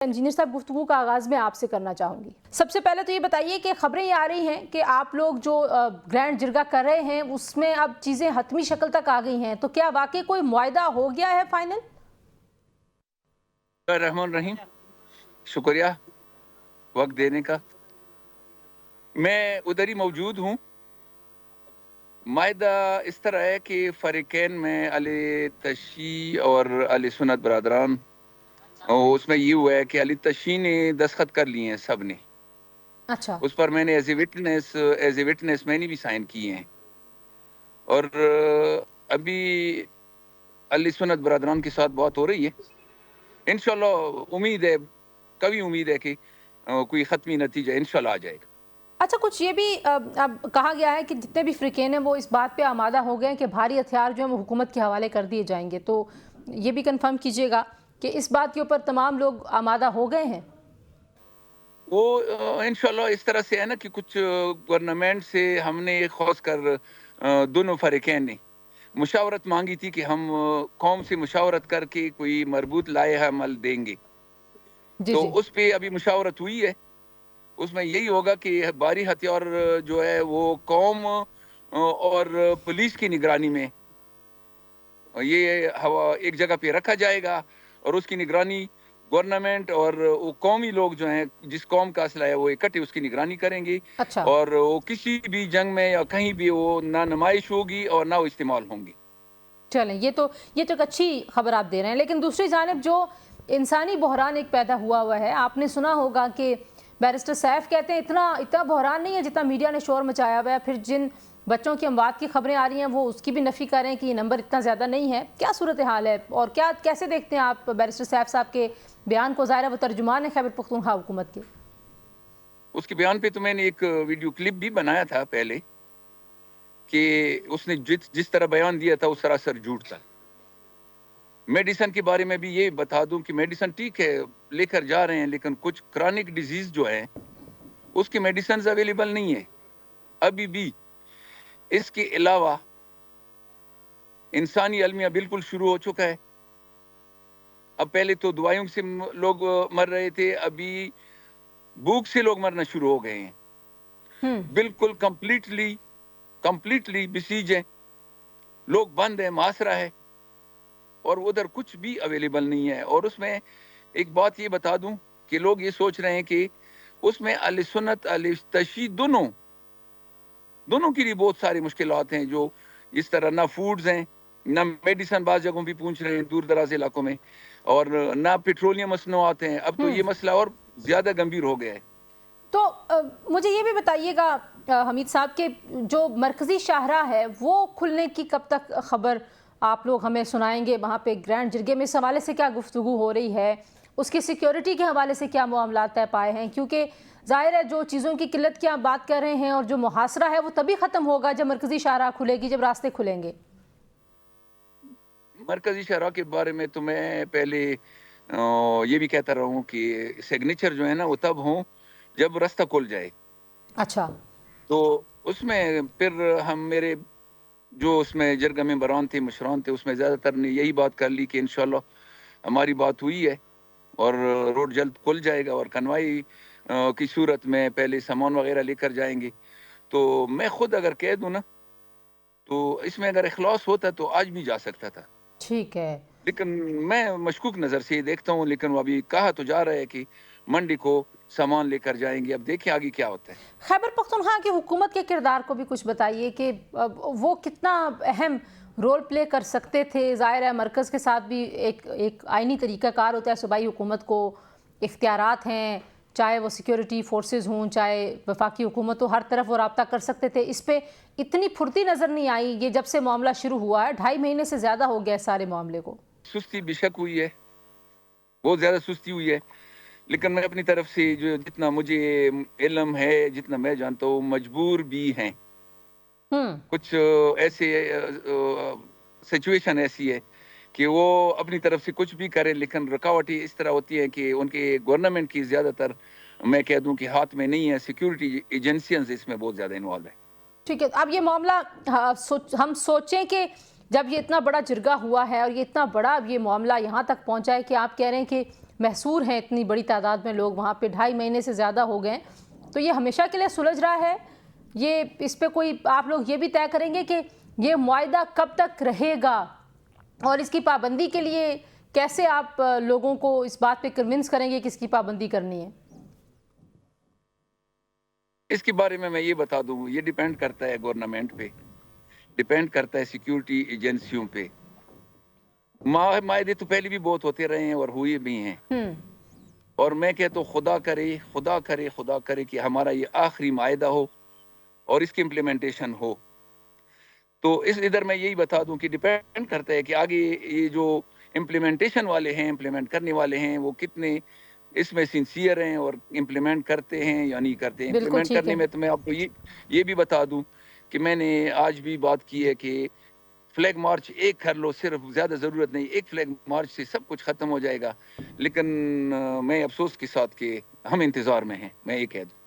Engineer साहब, गुफ्तगू का आगाज़ मैं आपसे करना चाहूँगी। सबसे पहले तो ये बताइए कि खबरें ये आ रही हैं कि आप लोग जो ग्रैंड जिरगा कर रहे हैं उसमें अब चीज़ें हतमी शक्ल तक आ गई हैं, तो क्या वाकई कोई मुआहदा हो गया है फाइनल? रहमान रहीम, शुक्रिया वक्त देने का। मैं उधर ही मौजूद हूँ। मायदा इस तरह है कि फ़रीक़ैन में अली तशी और अली सुन्नत बरादरान, उसमें ये हुआ है कि अली तशी ने दस्तखत कर लिए हैं सब ने। अच्छा। उस पर मैंने एज ए विटनेस मैंने भी साइन किए हैं। और अभी अली सुन्नत बरादरान के साथ बात हो रही है। इंशाल्लाह उम्मीद है, कभी उम्मीद है कि कोई ख़त्मी नतीजा इंशाल्लाह आ जाएगा। अच्छा, कुछ ये भी अब कहा गया है कि जितने भी फ़रीक़ैन हैं वो इस बात पे आमादा हो गए हैं कि भारी हथियार जो है वो हुकूमत के हवाले कर दिए जाएंगे, तो ये भी कंफर्म कीजिएगा कि इस बात के ऊपर तमाम लोग आमादा हो गए हैं। वो इंशाल्लाह इस तरह से है ना कि कुछ गवर्नमेंट से हमने खास कर दोनों फ़रीक़ैन ने मुशावरत मांगी थी कि हम कौम से मुशावरत करके कोई मरबूत लाइहा अमल देंगे। जी तो जी। उस पे अभी मुशावरत हुई है। उसमें यही होगा कि भारी हथियार जो है वो कौम और पुलिस की निगरानी में ये हवा एक जगह पे रखा जाएगा और उसकी निगरानी गवर्नमेंट और वो कौमी लोग जो हैं, जिस कौम का असला है वो इकट्ठे उसकी निगरानी करेंगे। अच्छा। और वो किसी भी जंग में या कहीं भी वो ना नुमाइश होगी और ना वो इस्तेमाल होंगे। चलें, ये तो एक अच्छी खबर आप दे रहे हैं, लेकिन दूसरी जानिब जो इंसानी बहरान एक पैदा हुआ है, आपने सुना होगा कि बैरिस्टर सैफ कहते हैं इतना इतना बहरान नहीं है जितना मीडिया ने शोर मचाया हुआ है। फिर जिन बच्चों की अमवात की खबरें आ रही हैं वो उसकी भी नफ़ी कर रहे हैं कि ये नंबर इतना ज़्यादा नहीं है। क्या सूरत हाल है और क्या कैसे देखते हैं आप बैरिस्टर सैफ साहब के बयान को? ज़ाहिर है वो तर्जुमान है खैबर पख्तूनख्वा हुकूमत के। उसके बयान पे तो मैंने एक वीडियो क्लिप भी बनाया था पहले कि उसने जिस तरह बयान दिया था वो सरासर झूठ था। मेडिसिन के बारे में भी ये बता दूं कि मेडिसिन ठीक है लेकर जा रहे हैं, लेकिन कुछ क्रॉनिक डिजीज जो है उसकी मेडिसिन अवेलेबल नहीं है अभी भी। इसके अलावा इंसानी अलमिया बिल्कुल शुरू हो चुका है। अब पहले तो दवाइयों से लोग मर रहे थे, अभी भूख से लोग मरना शुरू हो गए हैं। बिल्कुल कंप्लीटली बिसीज है, लोग बंद है, मासरा है और उधर कुछ भी अवेलेबल नहीं है। और उसमें एक बात ये बता दूं कि लोग ये सोच रहे हैं कि उसमें अहले सुन्नत अहले तशी दोनों के लिए बहुत सारी मुश्किलात हैं, जो इस तरह ना फूड्स हैं ना मेडिसिन, बाज़ जगहों पे पूछ रहे हैं दूर दराज इलाकों में, और ना पेट्रोलियम मसनूआत हैं। अब तो ये मसला और ज़्यादा गंभीर हो गया है। तो मुझे ये भी बताइएगा हमीद साहब के जो मरकज़ी शाहराह है वो खुलने की कब तक खबर आप लोग हमें सुनाएंगे? वहाँ पे ग्रैंड जिरगे में इस हवाले से क्या गुफ्तगू हो रही है? उसकी सिक्योरिटी के हवाले से क्या मामलात तय पाए हैं? क्योंकि ज़ाहिर है जो चीज़ों की किल्लत की आप बात कर रहे हैं और जो मुहासरा है वो तभी ख़त्म होगा जब मरकज़ी शाहराह खुलेगी, जब रास्ते खुलेंगे। मरकजी शहरा के बारे में तो मैं पहले ये भी कहता रहा हूँ कि सिग्नेचर जो है ना वो तब हो जब रास्ता खुल जाए। अच्छा। तो उसमें फिर हम मेरे जो उसमें जरगा मेंबरान थे, मुशरान थे, उसमें ज़्यादातर ने यही बात कर ली कि इंशाल्लाह हमारी बात हुई है और रोड जल्द खुल जाएगा और कन्वाई की सूरत में पहले सामान वगैरह लेकर जाएंगे। तो मैं खुद अगर कह दूं ना, तो इसमें अगर इखलास होता तो आज भी जा सकता था, ठीक है। लेकिन मैं मशकूक नज़र से ये देखता हूँ। लेकिन वो अभी कहा तो जा रहा है कि मंडी को सामान लेकर जाएंगे, अब देखिए आगे क्या होता है। खैबर पख्तूनख्वा की हुकूमत के किरदार को भी कुछ बताइए कि वो कितना अहम रोल प्ले कर सकते थे? ज़ाहिर है मरकज़ के साथ भी एक आइनी तरीक़ाकार होता है, सूबाई हुकूमत को इख्तियारात हैं, चाहे वो सिक्योरिटी फोर्सेस हों चाहे वफाकी हुकूमत हो, हर तरफ वो रब्ता कर सकते थे। इस पर इतनी फुर्ती नज़र नहीं आई ये जब से मामला शुरू हुआ है, 2.5 महीने से ज़्यादा हो गया है सारे मामले को। सुस्ती बेशक हुई है, बहुत ज़्यादा सुस्ती हुई है, लेकिन मैं अपनी तरफ से जो जितना मुझे इल्म है, जितना मैं जानता हूँ, मजबूर भी हैं। कुछ ऐसे सिचुएशन ऐसी है कि वो अपनी तरफ से कुछ भी करें, लेकिन रुकावटें इस तरह होती हैं कि उनके गवर्नमेंट की ज़्यादातर मैं कह दूं कि हाथ में नहीं है, सिक्योरिटी एजेंसियां इसमें बहुत ज़्यादा इन्वॉल्व है। ठीक है, अब ये मामला हम सोचें कि जब ये इतना बड़ा जिरगा हुआ है और ये इतना बड़ा अब ये मामला यहाँ तक पहुँचा है कि आप कह रहे हैं कि محصور ہیں اتنی بڑی تعداد میں لوگ وہاں پہ، 2.5 مہینے سے زیادہ ہو گئے ہیں، تو یہ ہمیشہ کے لیے سلجھ رہا ہے؟ یہ اس پہ کوئی آپ لوگ یہ بھی طے کریں گے کہ یہ معاہدہ کب تک رہے گا اور اس کی پابندی کے لیے کیسے آپ لوگوں کو اس بات پہ کنونس کریں گے کہ اس کی پابندی کرنی ہے؟ اس کے بارے میں یہ بتا دوں، یہ ڈیپینڈ کرتا ہے گورنمنٹ پہ، ڈیپینڈ کرتا ہے سیکیورٹی ایجنسیوں پہ۔ معاہدے تو پہلے بھی بہت ہوتے رہے ہیں اور ہوئے بھی ہیں، اور میں کہتا ہوں خدا کرے کہ ہمارا یہ آخری معاہدہ ہو اور اس کی امپلیمنٹیشن ہو۔ تو ادھر میں یہی بتا دوں کہ ڈیپینڈ کرتا ہے کہ آگے یہ جو امپلیمنٹیشن والے ہیں، امپلیمنٹ کرنے والے ہیں، وہ کتنے اس میں سنسیئر ہیں اور امپلیمنٹ کرتے ہیں یا نہیں کرتے ہیں۔ بالکل امپلیمنٹ ٹھیک کرنے ہے۔ میں تو میں آپ کو یہ بھی بتا دوں کہ میں نے آج بھی بات کی ہے کہ فلیگ مارچ ایک کر لو، صرف، زیادہ ضرورت نہیں، ایک فلیگ مارچ سے سب کچھ ختم ہو جائے گا، لیکن میں افسوس کے ساتھ کہ ہم انتظار میں ہیں، میں یہ کہہ دوں۔